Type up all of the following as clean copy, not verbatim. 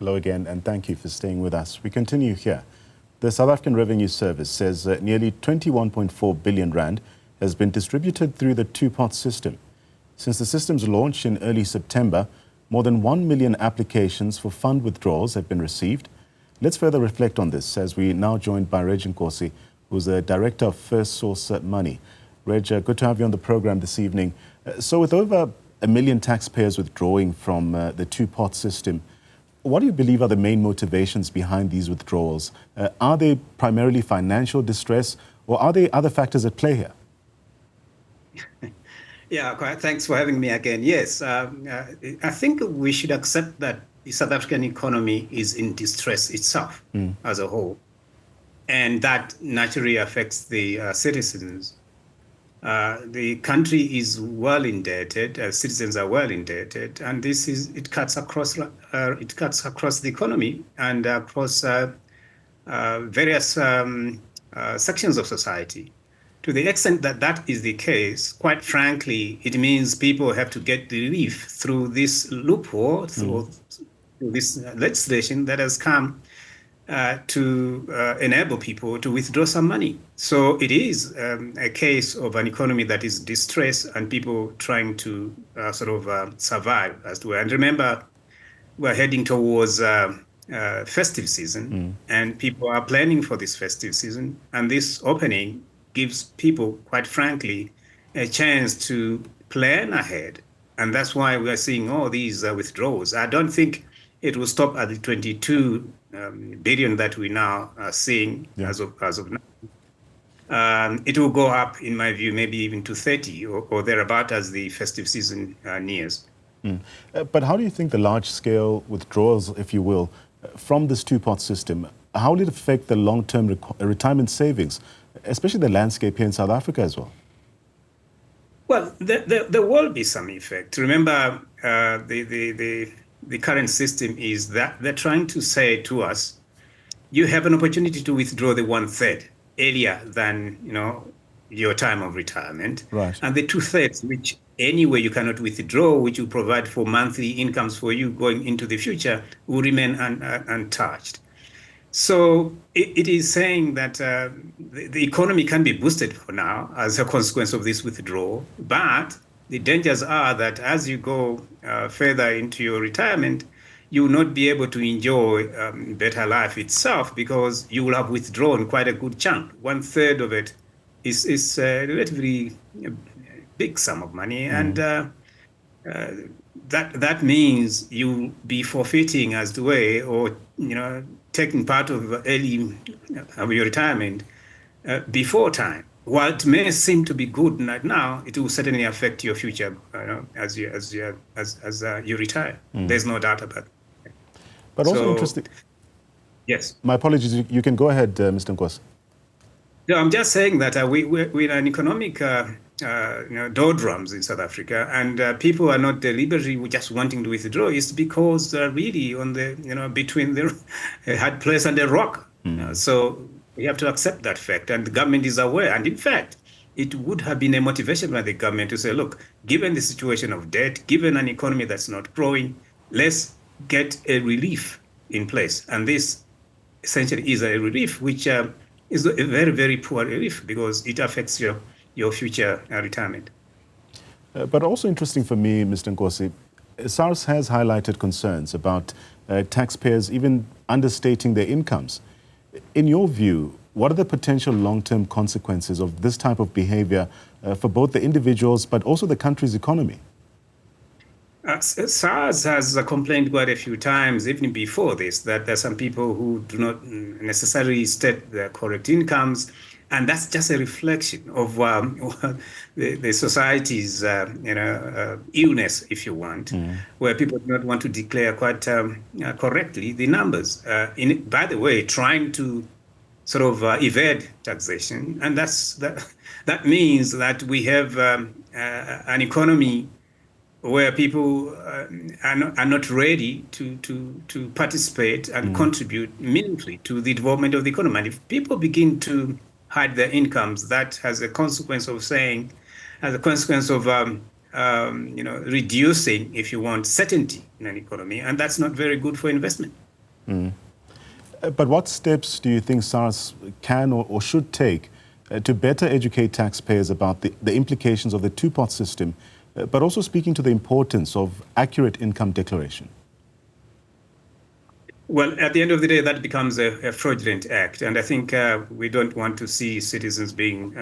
Hello again, and thank you for staying with us. We continue here. The South African Revenue Service says nearly 21.4 billion rand has been distributed through the two-pot system. Since the system's launch in early September, more than 1 million applications for fund withdrawals have been received. Let's further reflect on this as we now joined by Redge Nkosi, who's the Director of Firstsource Money. Reg, good to have you on the program this evening. So with over 1 million taxpayers withdrawing from the two-pot system, what do you believe are the main motivations behind these withdrawals? Are they primarily financial distress, or are there other factors at play here? Yeah, thanks for having me again. Yes, I think we should accept that the South African economy is in distress itself as a whole, and that naturally affects the citizens. The country is well indebted, citizens are well indebted, and it cuts across the economy and across various sections of society. To the extent that that is the case, quite frankly, it means people have to get relief through this loophole, through this legislation that has come to enable people to withdraw some money. So it is a case of an economy that is distressed and people trying to survive as well. And remember, we're heading towards festive season, and people are planning for this festive season. And this opening gives people, quite frankly, a chance to plan ahead. And that's why we are seeing all these withdrawals. I don't think it will stop at the 22 billion that we now are seeing as of now. It will go up, in my view, maybe even to 30 or thereabout as the festive season nears. But how do you think the large-scale withdrawals, if you will, from this two-pot system, how will it affect the long-term retirement savings, especially the landscape here in South Africa as well? Well, there will be some effect. Remember, the current system is that they're trying to say to us, you have an opportunity to withdraw the 1/3 earlier than your time of retirement. Right. And the 2/3, which anyway you cannot withdraw, which will provide for monthly incomes for you going into the future, will remain untouched. So it is saying that the economy can be boosted for now as a consequence of this withdrawal, but the dangers are that as you go further into your retirement, you will not be able to enjoy better life itself because you will have withdrawn quite a good chunk. 1/3 of it is a relatively big sum of money, and that means you'll be forfeiting as the way, or taking part of early of your retirement before time. While it may seem to be good right now, it will certainly affect your future as you retire. There's no doubt about it. But also interesting. Yes. My apologies. You can go ahead, Mr. Nkosi. No, I'm just saying that we're in an economic doldrums in South Africa, and people are not deliberately just wanting to withdraw. It's because they're really on the between the hard place and the rock. So we have to accept that fact, and the government is aware. And in fact, it would have been a motivation by the government to say, look, given the situation of debt, given an economy that's not growing, let's get a relief in place. And this essentially is a relief, which is a very, very poor relief because it affects your future retirement. But also interesting for me, Mr. Nkosi, SARS has highlighted concerns about taxpayers even understating their incomes. In your view, what are the potential long-term consequences of this type of behavior for both the individuals but also the country's economy? SARS has complained quite a few times, even before this, that there are some people who do not necessarily state their correct incomes. And that's just a reflection of the society's, illness, if you want, where people do not want to declare quite correctly the numbers. By the way, trying to sort of evade taxation, and that means that we have an economy where people are not ready to participate and contribute meaningfully to the development of the economy. And if people begin to hide their incomes, that has a consequence of reducing, if you want, certainty in an economy, and that's not very good for investment. But what steps do you think SARS can or should take to better educate taxpayers about the implications of the two-pot system, but also speaking to the importance of accurate income declaration? Well, at the end of the day, that becomes a fraudulent act, and I think we don't want to see citizens being,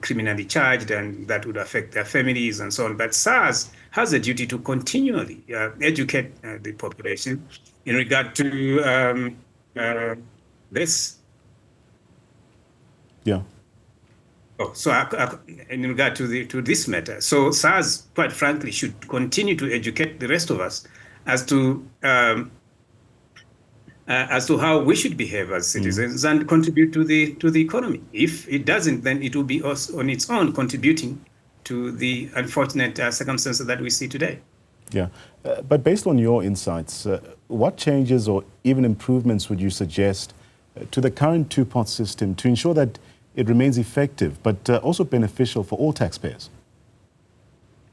criminally charged, and that would affect their families and so on. But SARS has a duty to continually educate the population in regard to this. Yeah. Oh, so in regard to this matter, so SARS, quite frankly, should continue to educate the rest of us as to how we should behave as citizens and contribute to the economy. If it doesn't, then it will be us on its own contributing to the unfortunate circumstances that we see today. Yeah, but based on your insights, what changes or even improvements would you suggest to the current two-pot system to ensure that it remains effective, but also beneficial for all taxpayers?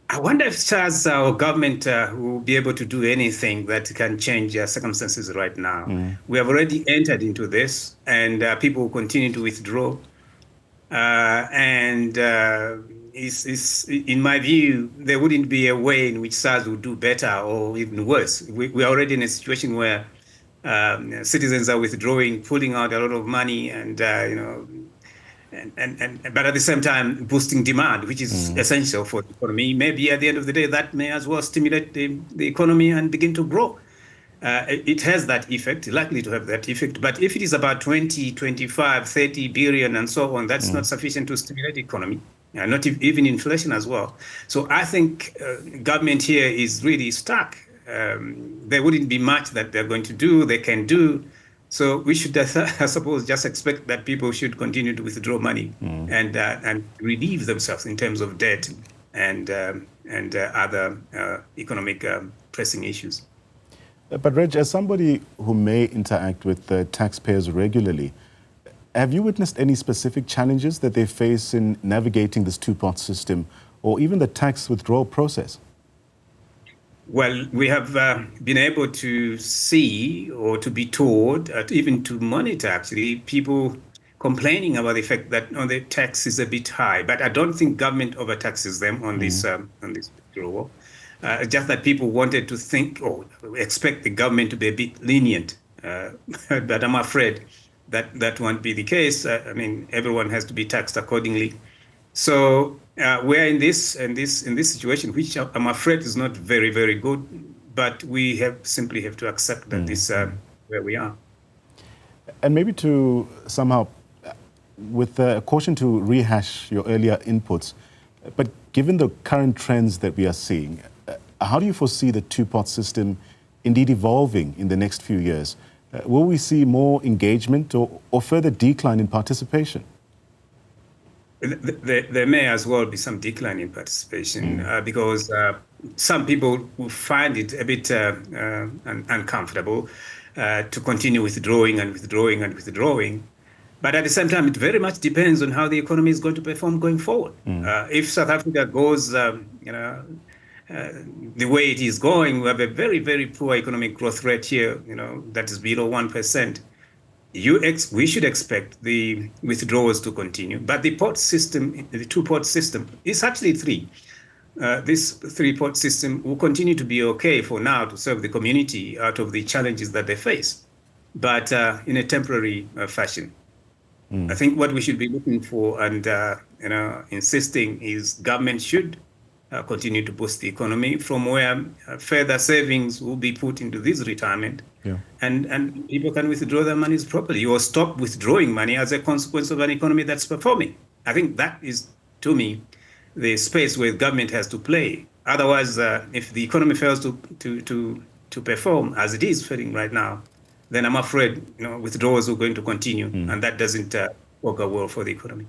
I wonder if SARS or government will be able to do anything that can change circumstances right now. We have already entered into this, and people will continue to withdraw. In my view, there wouldn't be a way in which SARS would do better or even worse. We are already in a situation where citizens are withdrawing, pulling out a lot of money, and but at the same time boosting demand, which is essential for the economy. Maybe at the end of the day, that may as well stimulate the economy and begin to grow. It has that effect, likely to have that effect. But if it is about 20, 25, 30 billion and so on, that's not sufficient to stimulate the economy, not even inflation as well. So I think government here is really stuck. There wouldn't be much that they're going to do, they can do. So we should, I suppose, just expect that people should continue to withdraw money and relieve themselves in terms of debt and other economic pressing issues. But Reg, as somebody who may interact with taxpayers regularly, have you witnessed any specific challenges that they face in navigating this two-pot system or even the tax withdrawal process? Well, we have been able to see or to be told, even to monitor actually, people complaining about the fact that the tax is a bit high. But I don't think government overtaxes them on this withdrawal. Just that people wanted to think or expect the government to be a bit lenient. But I'm afraid that that won't be the case. I mean, everyone has to be taxed accordingly. So we're in this situation, which I'm afraid is not very, very good. But we simply have to accept that this is where we are. And maybe to somehow, with caution to rehash your earlier inputs, but given the current trends that we are seeing, how do you foresee the two-pot system indeed evolving in the next few years? Will we see more engagement or further decline in participation? There may as well be some decline in participation because some people will find it a bit uncomfortable to continue withdrawing and withdrawing and withdrawing. But at the same time, it very much depends on how the economy is going to perform going forward. If South Africa goes, the way it is going, we have a very, very poor economic growth rate here, that is below 1%. We should expect the withdrawals to continue. But the pot system, the two-pot system, is actually three. This three-pot system will continue to be okay for now to serve the community out of the challenges that they face, but in a temporary fashion. I think what we should be looking for and insisting is government should continue to boost the economy from where further savings will be put into this retirement, and people can withdraw their monies properly or stop withdrawing money as a consequence of an economy that's performing. I think that is, to me, the space where government has to play. Otherwise, if the economy fails to perform as it is failing right now, then I'm afraid withdrawals are going to continue, and that doesn't augur well for the economy.